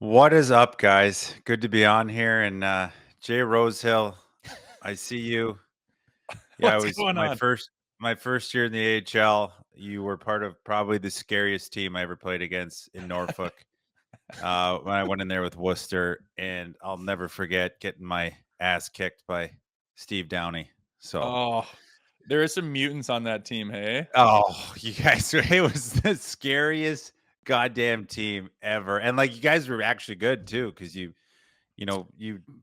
What is up, guys? Good to be on here. And Jay Rosehill, I see you. Yeah, I What's was going on? my first year in the AHL. You were part of probably the scariest team I ever played against in Norfolk. When I went in there with Worcester, and I'll never forget getting my ass kicked by Steve Downey. So, Oh, there is some mutants on that team, hey? oh, you guys, it was the scariest goddamn team ever. And like, you guys were actually good too, because you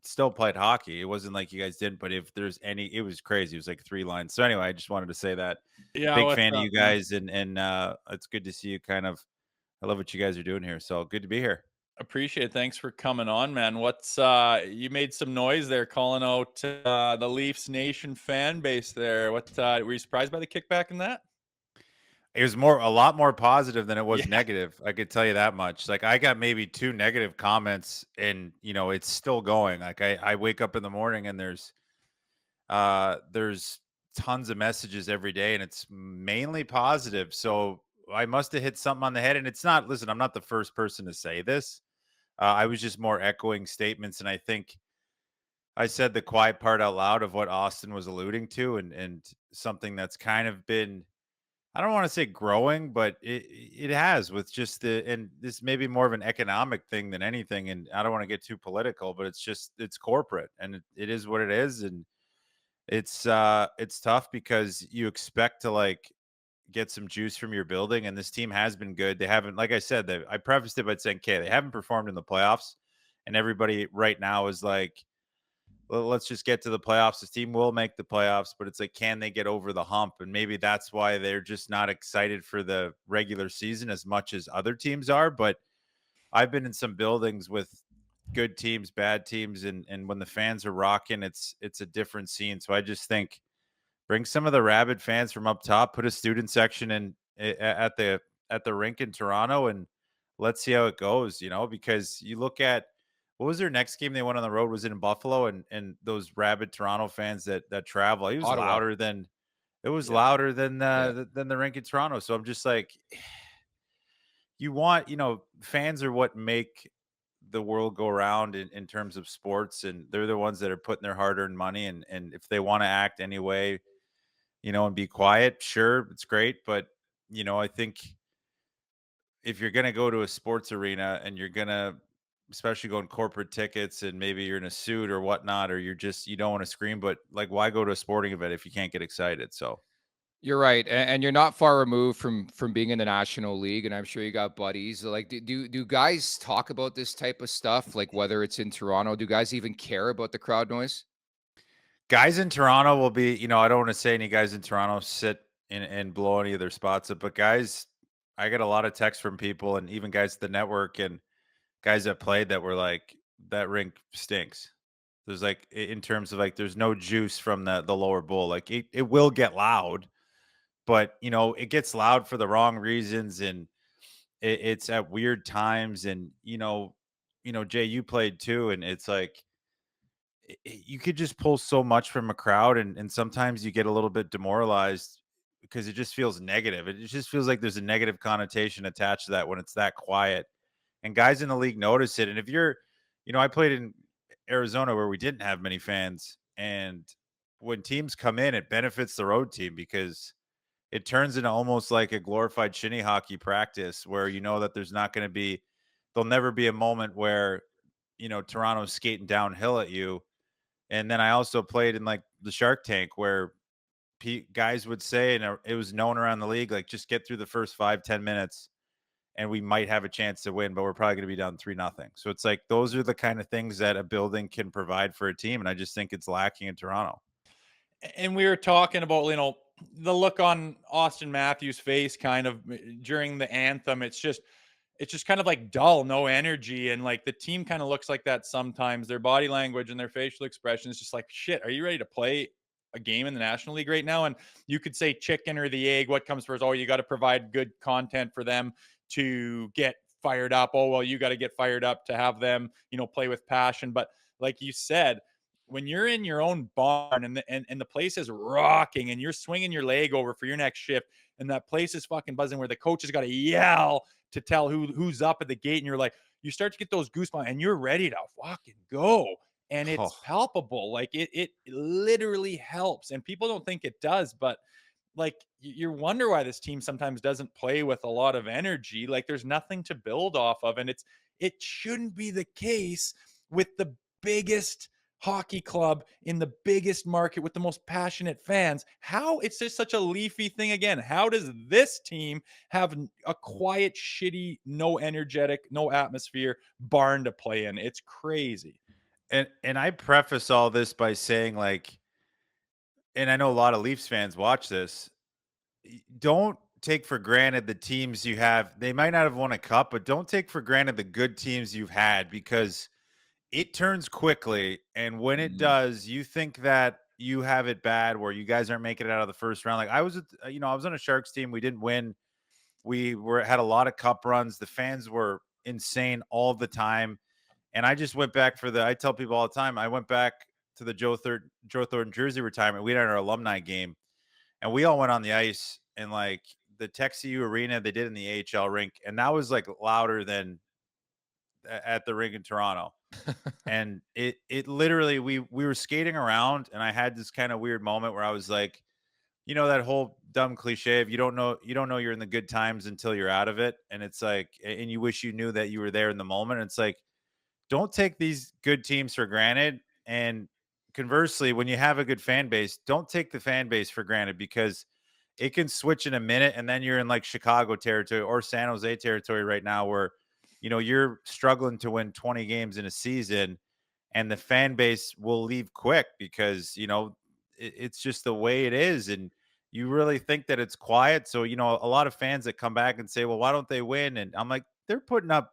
still played hockey. It wasn't like you guys didn't, but if there's any, it was crazy. It was like 3 lines. So anyway, I just wanted to say that. Yeah, Big what's fan of up, you man? guys, and it's good to see you. I love what you guys are doing here. So good to be here. Appreciate it. Thanks for coming on, man. What's you made some noise there calling out the Leafs Nation fan base there. What were you surprised by the kickback in that? It was a lot more positive than it was Yeah. negative. I could tell you that much. Like I got maybe two negative comments, and it's still going. Like I wake up in the morning and there's tons of messages every day, and it's mainly positive. So I must have hit something on the head. And it's not, listen, I'm not the first person to say this. I was just more echoing statements, and I think I said the quiet part out loud of what Austin was alluding to, and something that's kind of been, I don't want to say growing, but it has, with just and this may be more of an economic thing than anything. And I don't want to get too political, but it's corporate, and it is what it is. And it's tough because you expect to like get some juice from your building, and this team has been good. They haven't, like I said, I prefaced it by saying, okay, they haven't performed in the playoffs, and everybody right now is like, well, let's just get to the playoffs. This team will make the playoffs, but it's like, can they get over the hump? And maybe that's why they're just not excited for the regular season as much as other teams are. But I've been in some buildings with good teams, bad teams, and when the fans are rocking, it's a different scene. So I just think, bring some of the rabid fans from up top, put a student section at the rink in Toronto, and let's see how it goes, because you look at, what was their next game they went on the road, was it in Buffalo, and those rabid Toronto fans that travel, Ottawa. it was Yeah. louder than Yeah. the rink in Toronto. So I'm just like, fans are what make the world go around in terms of sports, and they're the ones that are putting their hard-earned money, and if they want to act anyway, and be quiet, sure, it's great. But I think if you're going to go to a sports arena, and you're going to, especially going corporate tickets, and maybe you're in a suit or whatnot, or you don't want to scream, but like, why go to a sporting event if you can't get excited? So You're right, and you're not far removed from being in the National League, and I'm sure you got buddies. Like, do guys talk about this type of stuff? Like, whether it's in Toronto, do guys even care about the crowd noise? guys in Toronto will be, I don't want to say any guys in Toronto sit and blow any of their spots up, but guys, I get a lot of texts from people, and even guys at the network, and guys that played, that were like, that rink stinks. There's like, in terms of like, there's no juice from the lower bowl. Like, it will get loud, but it gets loud for the wrong reasons, and it's at weird times. And Jay, you played too, and it's like, you could just pull so much from a crowd, and sometimes you get a little bit demoralized because it just feels negative. It just feels like there's a negative connotation attached to that when it's that quiet. And guys in the league notice it. And if you're, I played in Arizona where we didn't have many fans, and when teams come in, it benefits the road team because it turns into almost like a glorified shinny hockey practice, where that there'll never be a moment where Toronto's skating downhill at you. And then I also played in like the Shark Tank, where guys would say, and it was known around the league, like, just get through the first 5-10 minutes, and we might have a chance to win, but we're probably going to be down 3-0. So it's like, those are the kind of things that a building can provide for a team, and I just think it's lacking in Toronto. And we were talking about, the look on Austin Matthews' face kind of during the anthem. It's just kind of like dull, no energy. And like the team kind of looks like that sometimes. Their body language and their facial expression is just like, shit, are you ready to play a game in the National League right now? And you could say chicken or the egg, what comes first? Oh, you got to provide good content for them to get fired up. Oh, well, you got to get fired up to have them, play with passion. But like you said, when you're in your own barn and the place is rocking and you're swinging your leg over for your next shift and that place is fucking buzzing, where the coach has got to yell to tell who's up at the gate, and you're like, you start to get those goosebumps and you're ready to fucking go. And it's Oh, palpable. Like it literally helps. And people don't think it does, but like you wonder why this team sometimes doesn't play with a lot of energy. Like there's nothing to build off of. And it shouldn't be the case with the biggest hockey club in the biggest market with the most passionate fans. How it's just such a Leafy thing again. How does this team have a quiet, shitty, no energetic, no atmosphere barn to play in? It's crazy. and I preface all this by saying, like, and I know a lot of Leafs fans watch this. Don't take for granted the teams you have. They might not have won a cup, but don't take for granted the good teams you've had, because it turns quickly. And when it Mhm. does, you think that you have it bad where you guys aren't making it out of the first round. Like I was, I was on a Sharks team. We didn't win. We were had a lot of cup runs. The fans were insane all the time. And I just went back for I tell people all the time, I went back to the Joe Thornton jersey retirement. We had our alumni game, and we all went on the ice, and like the TXU arena they did in the AHL rink, and that was like louder than at the rink in Toronto. And it literally, we were skating around, and I had this kind of weird moment where I was like, that whole dumb cliche of you don't know you're in the good times until you're out of it. And it's like, and you wish you knew that you were there in the moment. It's like, don't take these good teams for granted. And conversely, when you have a good fan base, don't take the fan base for granted, because it can switch in a minute, and then you're in like Chicago territory or San Jose territory right now, where you're struggling to win 20 games in a season, and the fan base will leave quick, because it's just the way it is. And you really think that it's quiet. So a lot of fans that come back and say, well, why don't they win? And I'm like, they're putting up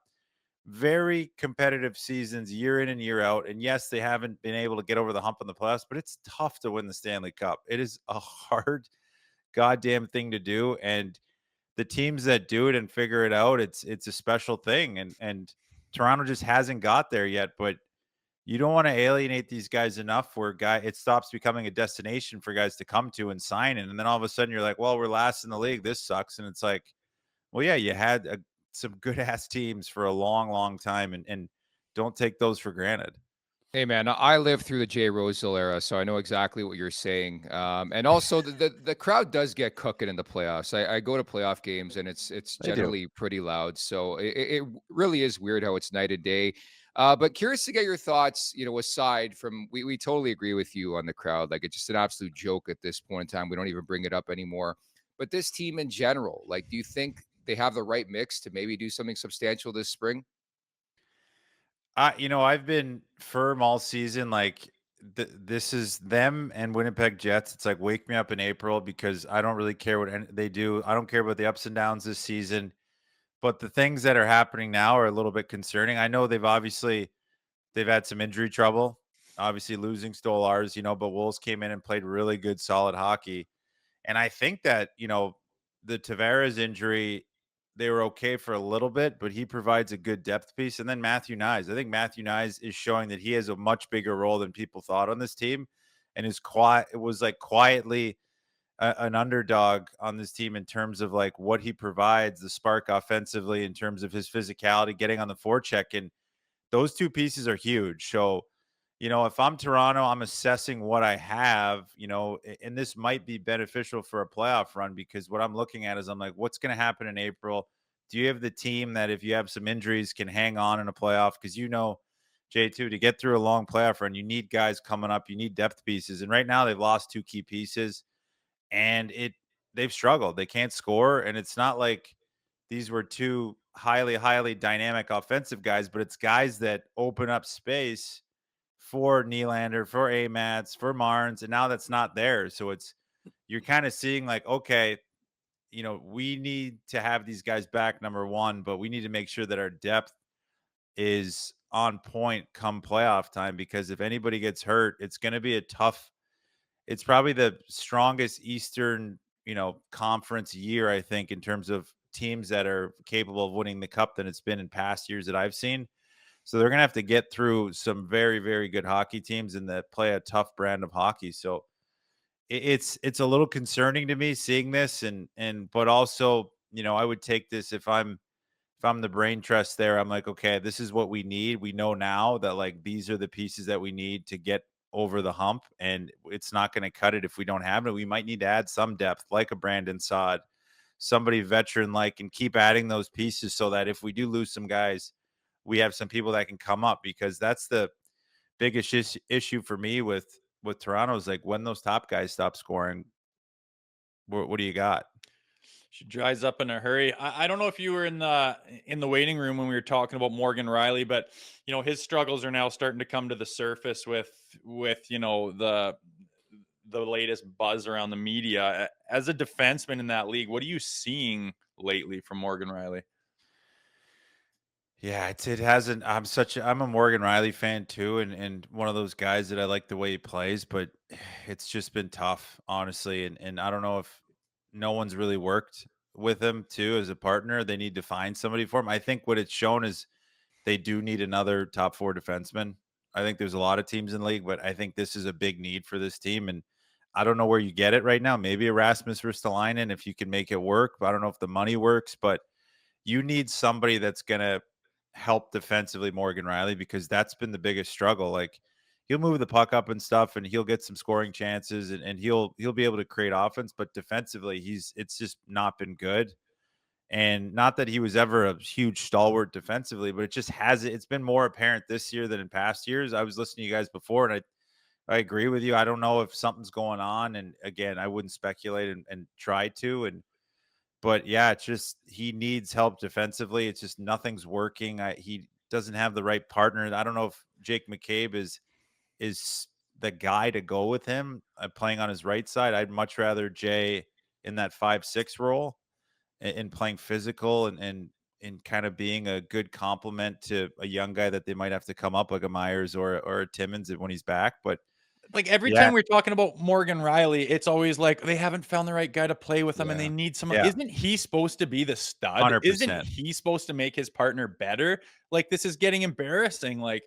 very competitive seasons year in and year out. And yes, they haven't been able to get over the hump in the playoffs, but it's tough to win the Stanley Cup. It is a hard goddamn thing to do. And the teams that do it and figure it out, it's a special thing. And Toronto just hasn't got there yet. But you don't want to alienate these guys enough where it stops becoming a destination for guys to come to and sign in. And then all of a sudden you're like, well, we're last in the league. This sucks. And it's like, well, yeah, you had some good ass teams for a long, long time, and don't take those for granted. Hey man, I lived through the Jay Rosehill era, so I know exactly what you're saying. And also, the crowd does get cooking in the playoffs. I go to playoff games, and it's They do. generally pretty loud. So it really is weird how it's night and day. But curious to get your thoughts. Aside from we totally agree with you on the crowd. Like it's just an absolute joke at this point in time. We don't even bring it up anymore. But this team in general, like, do you think they have the right mix to maybe do something substantial this spring? I've been firm all season. Like this is them and Winnipeg Jets. It's like wake me up in April, because I don't really care what they do. I don't care about the ups and downs this season. But the things that are happening now are a little bit concerning. I know they've had some injury trouble. Obviously losing Stolars, but Wolves came in and played really good, solid hockey. And I think that, the Tavares injury, they were okay for a little bit, but he provides a good depth piece. And then Matthew Nyes. I think Matthew Nyes is showing that he has a much bigger role than people thought on this team, and is quiet. It was like quietly an underdog on this team in terms of like what he provides, the spark offensively, in terms of his physicality, getting on the forecheck. And those two pieces are huge. So, if I'm Toronto, I'm assessing what I have, and this might be beneficial for a playoff run, because what I'm looking at is I'm like, what's going to happen in April? Do you have the team that, if you have some injuries, can hang on in a playoff? Because, J2, to get through a long playoff run, you need guys coming up, you need depth pieces. And right now they've lost two key pieces, and they've struggled. They can't score. And it's not like these were two highly, highly dynamic offensive guys, but it's guys that open up space for Nylander, for Amats, for Marnes, and now that's not there. So you're kind of seeing like, okay, we need to have these guys back, number one, but we need to make sure that our depth is on point come playoff time, because if anybody gets hurt, it's going to be it's probably the strongest Eastern, conference year, I think, in terms of teams that are capable of winning the cup than it's been in past years that I've seen. So they're going to have to get through some very, very good hockey teams and that play a tough brand of hockey. So it's a little concerning to me seeing this, but also, I would take this if if I'm the brain trust there, I'm like, okay, this is what we need. We know now that like these are the pieces that we need to get over the hump, and it's not going to cut it if we don't have it. We might need to add some depth, like a Brandon Saad, somebody veteran like, and keep adding those pieces so that if we do lose some guys, we have some people that can come up, because that's the biggest issue for me with Toronto is like when those top guys stop scoring, what do you got? She dries up in a hurry. I don't know if you were in the waiting room when we were talking about Morgan Rielly, but his struggles are now starting to come to the surface with the latest buzz around the media. As a defenseman in that league, what are you seeing lately from Morgan Rielly? Yeah, it hasn't. I'm a Morgan Rielly fan too, and one of those guys that I like the way he plays, but it's just been tough, honestly. And I don't know if no one's really worked with him too as a partner. They need to find somebody for him. I think what it's shown is they do need another top four defenseman. I think there's a lot of teams in the league, but I think this is a big need for this team. And I don't know where you get it right now. Maybe Erasmus Ristolainen, if you can make it work. But I don't know if the money works, but you need somebody that's gonna help defensively Morgan Rielly, because that's been the biggest struggle. Like he'll move the puck up and stuff and he'll get some scoring chances, and he'll be able to create offense, but defensively it's just not been good. And not that he was ever a huge stalwart defensively, but it's been more apparent this year than in past years. I was listening to you guys before, and I agree with you. I don't know if something's going on. And again, I wouldn't speculate and try to. But yeah, it's just he needs help defensively. It's just nothing's working. He doesn't have the right partner. I don't know if Jake McCabe is the guy to go with him playing on his right side. I'd much rather Jay in that 5-6 role and playing physical and kind of being a good complement to a young guy that they might have to come up, like a Myers or a Timmins when he's back. But Like every yeah, time we're talking about Morgan Rielly, it's always like they haven't found the right guy to play with them and they Yeah. need someone. yeah, Isn't he supposed to be the stud? Isn't 100%. he supposed to make his partner better? Like this is getting embarrassing. Like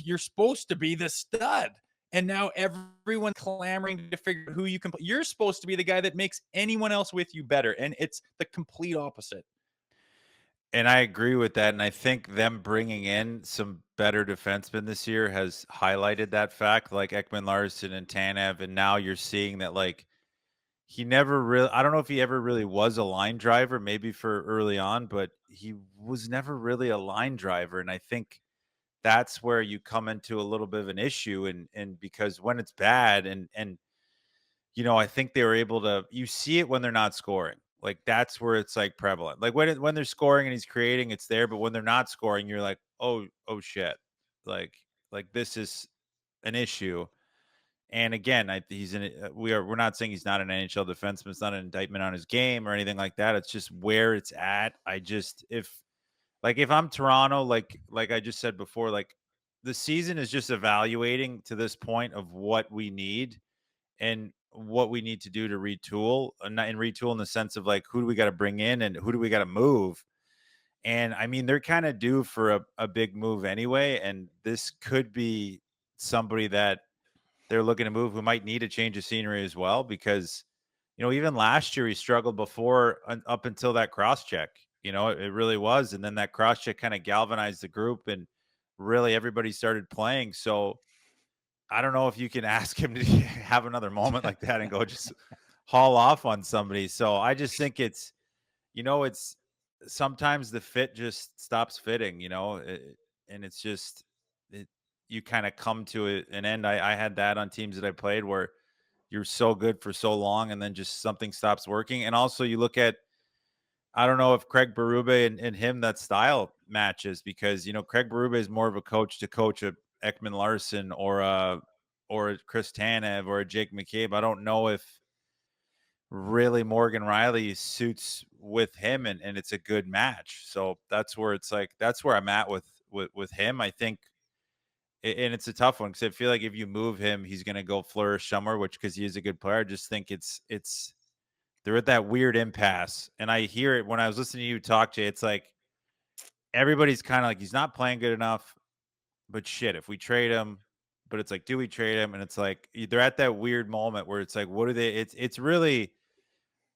you're supposed to be the stud. And now everyone's clamoring to figure out who you can play. You're supposed to be the guy that makes anyone else with you better. And it's the complete opposite. And I agree with that. And I think them bringing in some better defensemen this year has highlighted that fact, like Ekman Larson and Tanev. And now you're seeing that, like, he never really, I don't know if he ever really was a line driver, maybe for early on, but he was never really a line driver. And I think that's where you come into a little bit of an issue. And because when it's bad, I think they were able to, you see it when they're not scoring. Like that's where it's like prevalent. Like when they're scoring and he's creating, it's there, but when they're not scoring, you're like, oh shit. Like like this is an issue. And again, he's in it. We're not saying he's not an NHL defenseman. It's not an indictment on his game or anything like that. It's just where it's at. If I'm Toronto, like I just said before, like the season is just evaluating to this point of what we need and what we need to do to retool, and retool in the sense of like who do we got to bring in and who do we got to move. And I mean, they're kind of due for a big move anyway, and this could be somebody that they're looking to move who might need a change of scenery as well, because even last year he struggled before up until that cross check. It really was, and then that cross check kind of galvanized the group, and really everybody started playing. So I don't know if you can ask him to have another moment like that and go just haul off on somebody. So I just think it's sometimes the fit just stops fitting, and it's just it, you kind of come to an end. I had that on teams that I played where you're so good for so long and then just something stops working. And also you look at, I don't know if Craig Berube and him, that style matches, because Craig Berube is more of a coach to coach a Ekman Larson or a Chris Tanev or a Jake McCabe. I don't know if really Morgan Rielly suits with him, and it's a good match. So that's where it's like that's where I'm at with him. I think, and it's a tough one because I feel like if you move him, he's going to go flourish somewhere. Which, because he is a good player, I just think it's they're at that weird impasse. And I hear it when I was listening to you talk, Jay. It's like everybody's kind of like he's not playing good enough, but shit, if we trade him, but it's like, do we trade him? And it's like they're at that weird moment where it's like, what do they? It's really.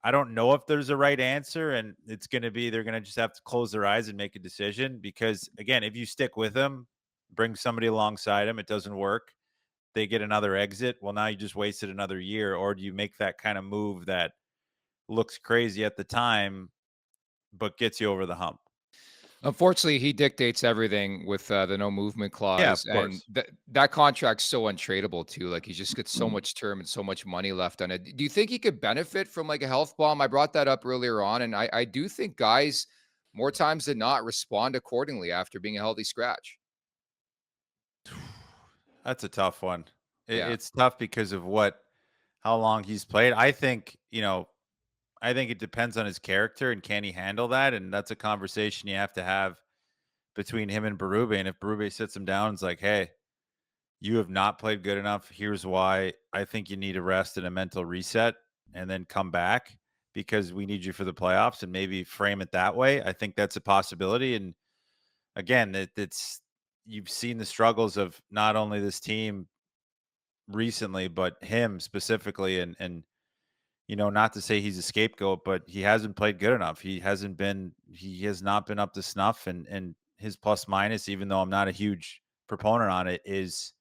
I don't know if there's a right answer, and it's going to be they're going to just have to close their eyes and make a decision because, again, if you stick with him, bring somebody alongside him, it doesn't work. They get another exit. Well, now you just wasted another year, or do you make that kind of move that looks crazy at the time, but gets you over the hump? Unfortunately, he dictates everything with the no movement Yeah, of clause, and course. that contract's so untradeable too. Like he just gets so much term and so much money left on it. Do you think he could benefit from like a health bomb? I brought that up earlier on, and I do think guys more times than not respond accordingly after being a healthy scratch. That's a tough one. Yeah. It's tough because of how long he's played. I think it depends on his character and can he handle that? And that's a conversation you have to have between him and Berube. And if Berube sits him down and is like, hey, you have not played good enough. Here's why. I think you need a rest and a mental reset and then come back because we need you for the playoffs and maybe frame it that way. I think that's a possibility. And again, it's you've seen the struggles of not only this team recently, but him specifically. Not to say he's a scapegoat, but he hasn't played good enough. He has not been up to snuff. And his plus minus, even though I'm not a huge proponent on it, is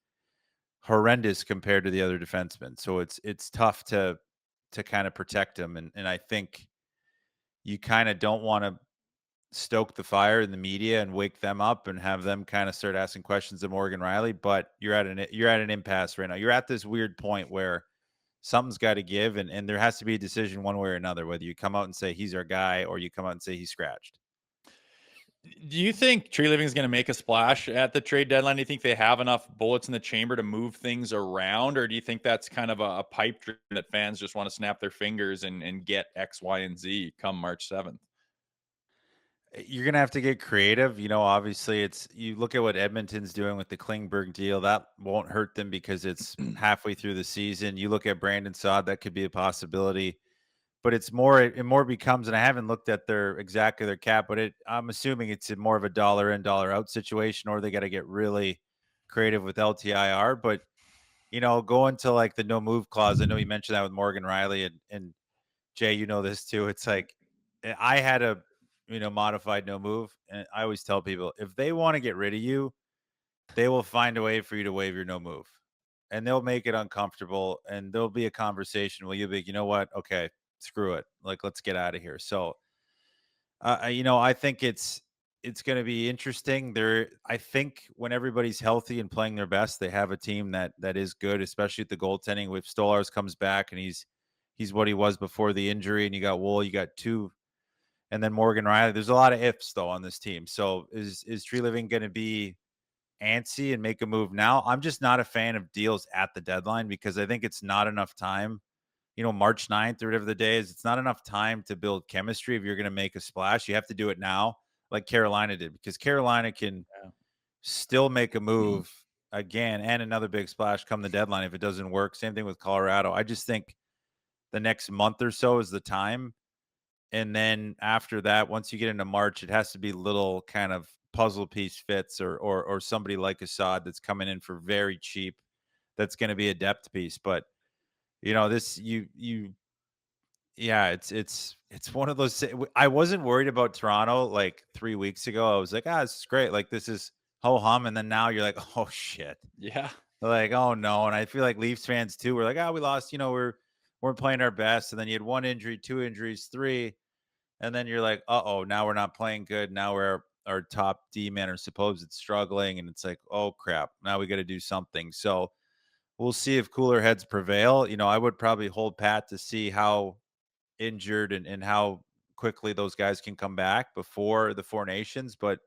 horrendous compared to the other defensemen. So it's tough to kind of protect him. And I think you kind of don't want to stoke the fire in the media and wake them up and have them kind of start asking questions of Morgan Rielly. But you're at an impasse right now. You're at this weird point where something's got to give, and there has to be a decision one way or another, whether you come out and say he's our guy or you come out and say he's scratched. Do you think Tree Living is going to make a splash at the trade deadline? Do you think they have enough bullets in the chamber to move things around? Or do you think that's kind of a pipe dream that fans just want to snap their fingers and get X, Y, and Z come March 7th? You're gonna have to get creative. Obviously, you look at what Edmonton's doing with the Klingberg deal. That won't hurt them because it's halfway through the season. You look at Brandon Saad, that could be a possibility. But it more becomes, and I haven't looked at their cap, but I'm assuming it's more of a dollar in, dollar out situation, or they got to get really creative with LTIR. But going to like the no move clause, I know you mentioned that with Morgan Rielly and Jay, this too. It's like I had a modified no move, and I always tell people if they want to get rid of you, they will find a way for you to waive your no move, and they'll make it uncomfortable, and there'll be a conversation where you'll be, you know what, okay, screw it, like let's get out of here. So, I think it's going to be interesting. I think when everybody's healthy and playing their best, they have a team that is good, especially at the goaltending. If Stolars comes back and he's what he was before the injury, and you got Wool, you got two, and then Morgan Rielly. There's a lot of ifs though on this team. So is Tree Living going to be antsy and make a move now? I'm just not a fan of deals at the deadline because I think it's not enough time. March 9th or whatever the day is, it's not enough time to build chemistry. If you're going to make a splash, you have to do it now, like Carolina did, because Carolina can still make a move again and another big splash come the deadline if it doesn't work. Same thing with Colorado. I just think the next month or so is the time. And then after that, once you get into March, it has to be little kind of puzzle piece fits or somebody like Assad that's coming in for very cheap. That's going to be a depth piece. But this yeah, it's one of those. I wasn't worried about Toronto like 3 weeks ago. I was like, this is great. Like this is ho hum. And then now you're like, oh shit. Yeah. Like, oh no. And I feel like Leafs fans too. We're like, we lost. We're playing our best. And then you had one injury, two injuries, three. And then you're like, now we're not playing good. Now our top D men are supposed it's struggling. And it's like, oh crap. Now we got to do something. So we'll see if cooler heads prevail. I would probably hold pat to see how injured and how quickly those guys can come back before the Four Nations. But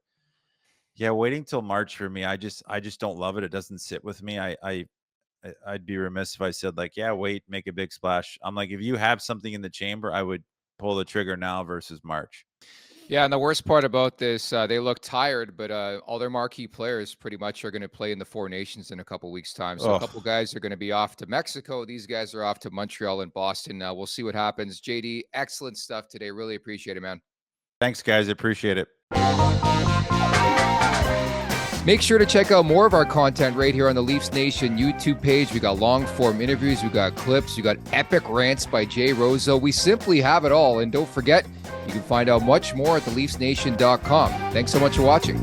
yeah, waiting till March for me, I just don't love it. It doesn't sit with me. I'd be remiss if I said like, yeah, wait, make a big splash. I'm like, if you have something in the chamber, I would pull the trigger now versus March. Yeah, and the worst part about this, they look tired, but all their marquee players pretty much are going to play in the Four Nations in a couple weeks' time. So a couple guys are going to be off to Mexico. These guys are off to Montreal and Boston. We'll see what happens. JD, excellent stuff today. Really appreciate it, man. Thanks, guys. I appreciate it. Make sure to check out more of our content right here on the Leafs Nation YouTube page. We got long form interviews, we got clips, we got epic rants by Jay Rosehill. We simply have it all. And don't forget, you can find out much more at theleafsnation.com. Thanks so much for watching.